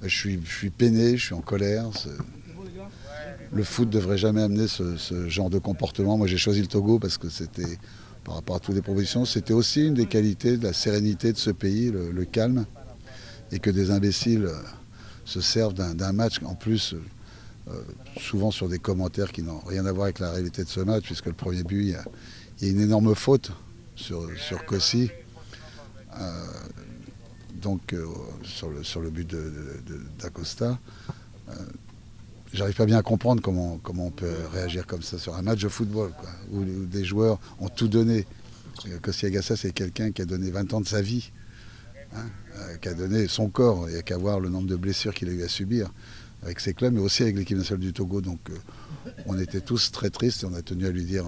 Je suis peiné, je suis en colère. Le foot ne devrait jamais amener ce genre de comportement. Moi, j'ai choisi le Togo parce que c'était, par rapport à toutes les propositions, c'était aussi une des qualités de la sérénité de ce pays, le calme, et que des imbéciles se servent d'un match, en plus, souvent sur des commentaires qui n'ont rien à voir avec la réalité de ce match, puisque le premier but, il y a une énorme faute sur Kossi. Euh, donc sur le but d'Acosta. Euh, J'arrive pas bien à comprendre comment on peut réagir comme ça sur un match de football, quoi, où des joueurs ont tout donné. Kossi Agassa, c'est quelqu'un qui a donné 20 ans de sa vie, hein, qui a donné son corps. Il n'y a qu'à voir le nombre de blessures qu'il a eu à subir avec ses clubs, mais aussi avec l'équipe nationale du Togo. Donc on était tous très tristes et on a tenu à lui dire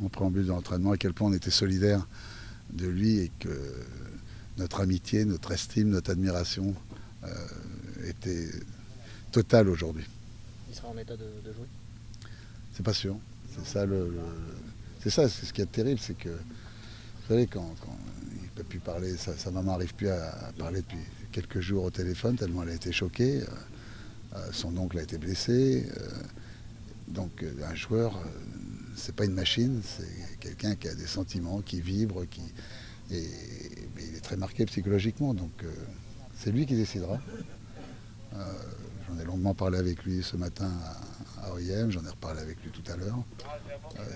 en préambule de l'entraînement à quel point on était solidaires de lui et que notre amitié, notre estime, notre admiration était totale aujourd'hui. Il sera en état de jouer? C'est pas sûr. C'est ça c'est ça, c'est ce qui est terrible, c'est que vous savez quand il ne peut plus parler, sa maman n'arrive plus à parler depuis quelques jours au téléphone tellement elle a été choquée. Son oncle a été blessé. Donc un joueur, c'est pas une machine, c'est quelqu'un qui a des sentiments, qui vibre, mais il est très marqué psychologiquement. Donc c'est lui qui décidera. J'en ai longuement parlé avec lui ce matin à OIM, j'en ai reparlé avec lui tout à l'heure.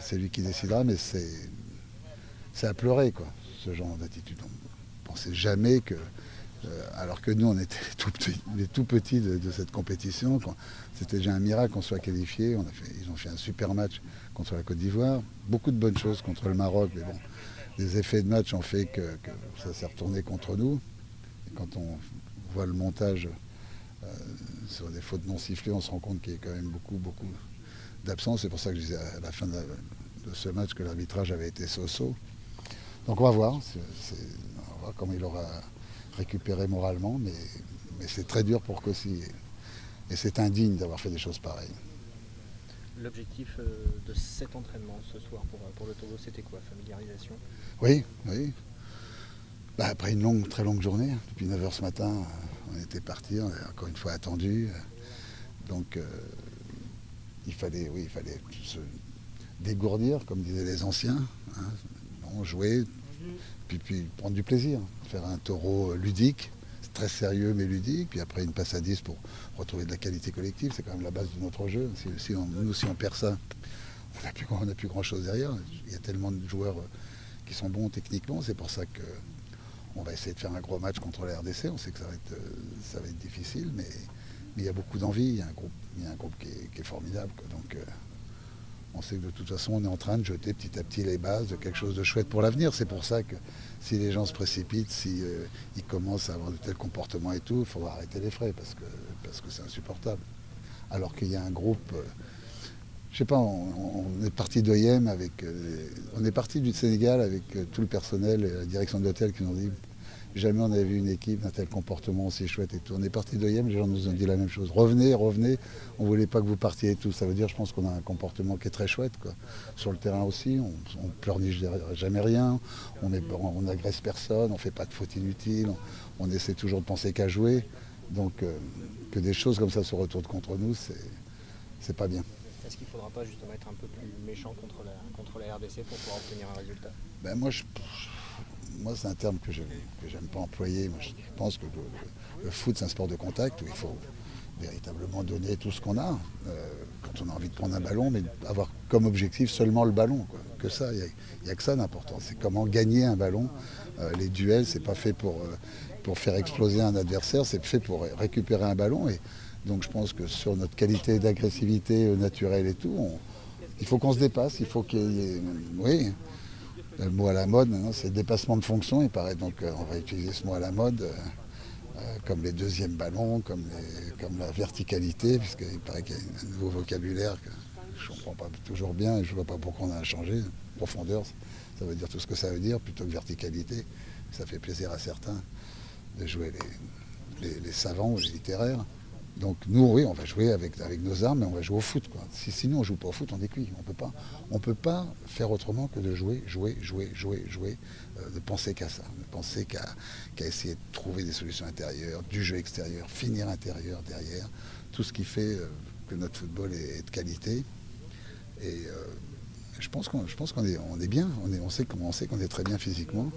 C'est lui qui décidera, mais c'est à pleurer, quoi, ce genre d'attitude. On ne pensait jamais que, alors que nous, on était les tout petits de cette compétition, c'était déjà un miracle qu'on soit qualifiés. Ils ont fait un super match contre la Côte d'Ivoire, beaucoup de bonnes choses contre le Maroc, mais bon, les effets de match ont fait que ça s'est retourné contre nous. Et quand on voit le montage sur des fautes non sifflées, on se rend compte qu'il y a quand même beaucoup d'absence. C'est pour ça que je disais à la fin de ce match que l'arbitrage avait été so-so. Donc on va voir, on va voir comment il aura récupéré moralement, mais c'est très dur pour Kossi. Et c'est indigne d'avoir fait des choses pareilles. L'objectif de cet entraînement ce soir pour le Togo, c'était quoi? Familiarisation? Oui. Après une très longue journée, depuis 9 h ce matin, on était partis, on a encore une fois attendu. Donc il fallait se dégourdir, comme disaient les anciens, hein, jouer, puis prendre du plaisir, faire un taureau ludique, très sérieux mais ludique, puis après une passe à 10 pour retrouver de la qualité collective, c'est quand même la base de notre jeu. Si on perd ça, on n'a plus grand chose derrière. Il y a tellement de joueurs qui sont bons techniquement, c'est pour ça que on va essayer de faire un gros match contre la RDC. On sait que ça va être difficile, mais il y a beaucoup d'envie. Il y a un groupe qui est formidable, quoi. Donc on sait que de toute façon, on est en train de jeter petit à petit les bases de quelque chose de chouette pour l'avenir. C'est pour ça que si les gens se précipitent, si ils commencent à avoir de tels comportements et tout, il faudra arrêter les frais parce que c'est insupportable. Alors qu'il y a un groupe. Je sais pas, on est parti d'OIM on est parti du Sénégal avec tout le personnel et la direction de l'hôtel qui nous ont dit jamais on avait vu une équipe d'un tel comportement aussi chouette et tout. On est parti d'OIM, les gens nous ont dit la même chose. Revenez, on voulait pas que vous partiez et tout. Ça veut dire, je pense qu'on a un comportement qui est très chouette, quoi. Sur le terrain aussi, on pleurniche jamais rien, on n'agresse personne, on fait pas de fautes inutiles, on essaie toujours de penser qu'à jouer. Donc que des choses comme ça se retournent contre nous, c'est pas bien. Est-ce qu'il ne faudra pas justement être un peu plus méchant contre la RDC pour pouvoir obtenir un résultat? Moi c'est un terme que j'aime pas employer. Moi, je pense que le foot, c'est un sport de contact où il faut véritablement donner tout ce qu'on a quand on a envie de prendre un ballon, mais avoir comme objectif seulement le ballon, quoi. Que ça, il n'y a que ça d'important. C'est comment gagner un ballon. Les duels, c'est pas fait pour faire exploser un adversaire, c'est fait pour récupérer un ballon. Et donc je pense que sur notre qualité d'agressivité naturelle et tout, il faut qu'on se dépasse, il faut qu'il y ait... Oui, le mot à la mode maintenant, c'est dépassement de fonction, il paraît. Donc on va utiliser ce mot à la mode, comme les deuxièmes ballons, comme la verticalité, puisqu'il paraît qu'il y a un nouveau vocabulaire que je ne comprends pas toujours bien et je ne vois pas pourquoi on a changé. Profondeur, ça veut dire tout ce que ça veut dire, plutôt que verticalité. Ça fait plaisir à certains de jouer les savants ou les littéraires. Donc nous, oui, on va jouer avec nos armes, mais on va jouer au foot, quoi. Sinon on ne joue pas au foot, on est cuit. On peut pas faire autrement que de jouer, de penser qu'à ça, de penser qu'à essayer de trouver des solutions intérieures, du jeu extérieur, finir intérieur, derrière, tout ce qui fait que notre football est de qualité. Et je pense qu'on est bien, on sait qu'on est très bien physiquement.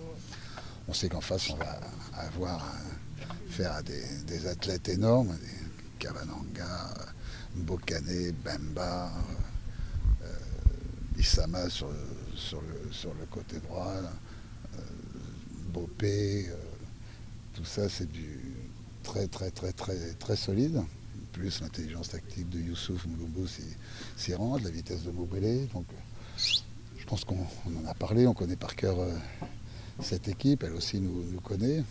On sait qu'en face, on va avoir faire des athlètes énormes, des Kavananga, Mbokane, Bemba, Issama sur le côté droit, Bopé, tout ça c'est du très solide. Plus l'intelligence tactique de Youssouf Mouloubou s'y rend, de la vitesse de Moubélé. Donc je pense qu'on en a parlé, on connaît par cœur cette équipe, elle aussi nous connaît.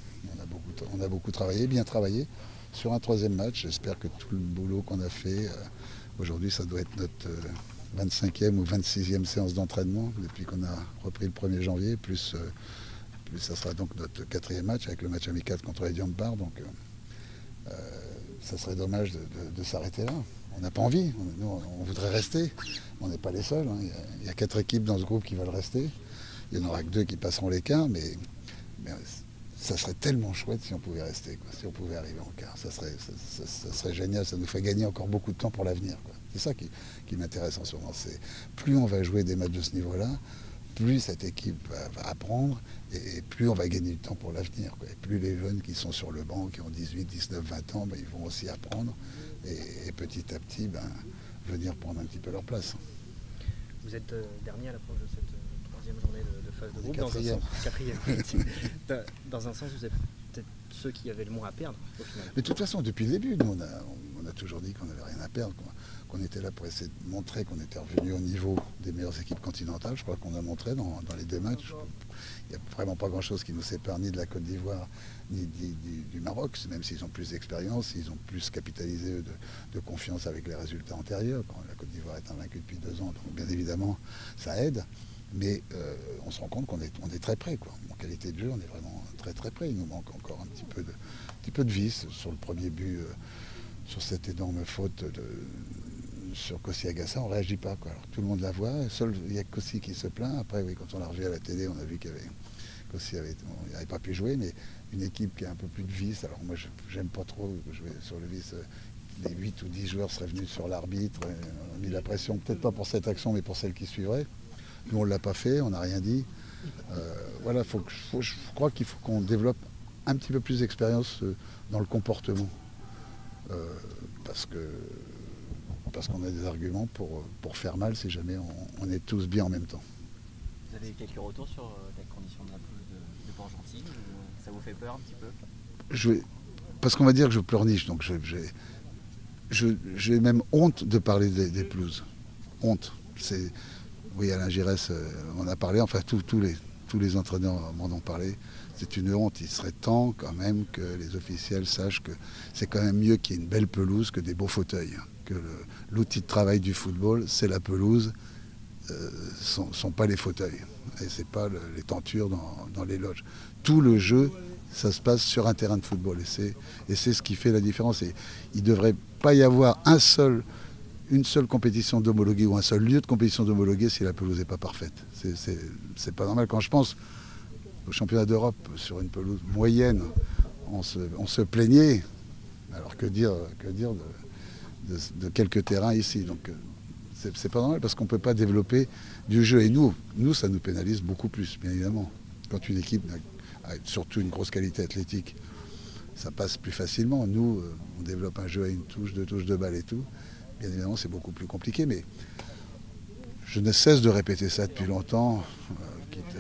On a beaucoup travaillé, bien travaillé sur un troisième match. J'espère que tout le boulot qu'on a fait, aujourd'hui ça doit être notre 25e ou 26e séance d'entraînement depuis qu'on a repris le 1er janvier, plus ça sera donc notre 4e match avec le match amical contre les Diampar. Donc ça serait dommage de s'arrêter là. On n'a pas envie, on voudrait rester. On n'est pas les seuls, hein. Il y a 4 équipes dans ce groupe qui veulent rester. Il n'y en aura que 2 qui passeront l'écart, mais ça serait tellement chouette si on pouvait rester, quoi. Si on pouvait arriver en quart. Ça serait génial, ça nous fait gagner encore beaucoup de temps pour l'avenir, quoi. C'est ça qui m'intéresse en ce moment. Plus on va jouer des matchs de ce niveau-là, plus cette équipe va apprendre et plus on va gagner du temps pour l'avenir, quoi. Et plus les jeunes qui sont sur le banc, qui ont 18, 19, 20 ans, ils vont aussi apprendre et petit à petit venir prendre un petit peu leur place. Vous êtes dernier à l'approche de cette 3e journée de phase de groupe. Quatrième. Dans un sens, vous êtes peut-être ceux qui avaient le moins à perdre au final. Mais de toute façon, depuis le début, nous on a toujours dit qu'on n'avait rien à perdre, qu'on était là pour essayer de montrer qu'on était revenu au niveau des meilleures équipes continentales. Je crois qu'on a montré dans les 2 matchs. Il n'y a vraiment pas grand-chose qui nous sépare ni de la Côte d'Ivoire ni du Maroc, même s'ils ont plus d'expérience, ils ont plus capitalisé de confiance avec les résultats antérieurs. Quand la Côte d'Ivoire est invaincue depuis 2 ans, donc bien évidemment ça aide. Mais on se rend compte qu'on est très près, quoi. En qualité de jeu, on est vraiment très près. Il nous manque encore un petit peu de vis sur le premier but, sur cette énorme faute sur Kossi Agassa. On ne réagit pas, quoi. Alors, tout le monde la voit. Seul, il y a Kossi qui se plaint. Après, oui, quand on l'a revu à la télé, on a vu Kossi n'avait pas pu jouer, mais une équipe qui a un peu plus de vis. Alors moi, j'aime pas trop jouer sur le vis. Les 8 ou 10 joueurs seraient venus sur l'arbitre. On a mis la pression, peut-être pas pour cette action, mais pour celle qui suivrait. Nous, on ne l'a pas fait, on n'a rien dit. Voilà, je crois qu'il faut qu'on développe un petit peu plus d'expérience dans le comportement. Parce qu'on a des arguments pour faire mal si jamais on est tous bien en même temps. Vous avez eu quelques retours sur les conditions de la pelouse de Port-Gentil? Ça vous fait peur un petit peu? Parce qu'on va dire que je pleurniche, donc j'ai même honte de parler des pelouses. Honte. Oui, Alain Giresse en a parlé, enfin tous les entraîneurs m'en ont parlé. C'est une honte. Il serait temps quand même que les officiels sachent que c'est quand même mieux qu'il y ait une belle pelouse que des beaux fauteuils. Que l'outil de travail du football, c'est la pelouse, sont pas les fauteuils. Et c'est pas les tentures dans les loges. Tout le jeu, ça se passe sur un terrain de football. Et c'est ce qui fait la différence. Et il ne devrait pas y avoir une seule compétition d'homologuée ou un seul lieu de compétition d'homologuée si la pelouse n'est pas parfaite. C'est pas normal. Quand je pense au championnat d'Europe sur une pelouse moyenne, on se plaignait. Alors que dire de quelques terrains ici. Donc c'est pas normal parce qu'on ne peut pas développer du jeu. Et nous, ça nous pénalise beaucoup plus, bien évidemment. Quand une équipe a surtout une grosse qualité athlétique, ça passe plus facilement. Nous, on développe un jeu à une touche, 2 touches de balle et tout. Bien évidemment, c'est beaucoup plus compliqué, mais je ne cesse de répéter ça depuis longtemps, quitte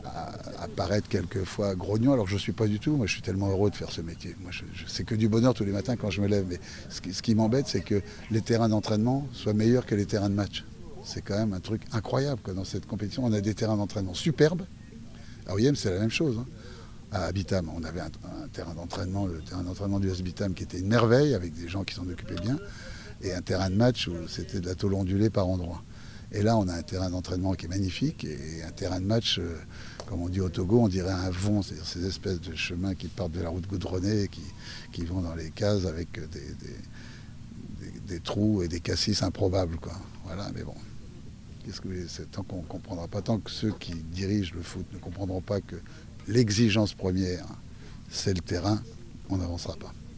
à paraître quelquefois grognon, alors que je ne suis pas du tout. Moi, je suis tellement heureux de faire ce métier. Moi, c'est que du bonheur tous les matins quand je me lève. Mais ce qui m'embête, c'est que les terrains d'entraînement soient meilleurs que les terrains de match. C'est quand même un truc incroyable, quoi. Dans cette compétition, on a des terrains d'entraînement superbes. À OIM, c'est la même chose, hein. À Habitam, on avait un terrain d'entraînement, le terrain d'entraînement du Habitam qui était une merveille, avec des gens qui s'en occupaient bien, et un terrain de match où c'était de la tôle ondulée par endroits. Et là, on a un terrain d'entraînement qui est magnifique et un terrain de match, comme on dit au Togo, on dirait un vont, c'est-à-dire ces espèces de chemins qui partent de la route goudronnée et qui vont dans les cases avec des trous et des cassis improbables, quoi. Voilà, mais bon. Tant qu'on ne comprendra pas, tant que ceux qui dirigent le foot ne comprendront pas que l'exigence première, c'est le terrain, on n'avancera pas.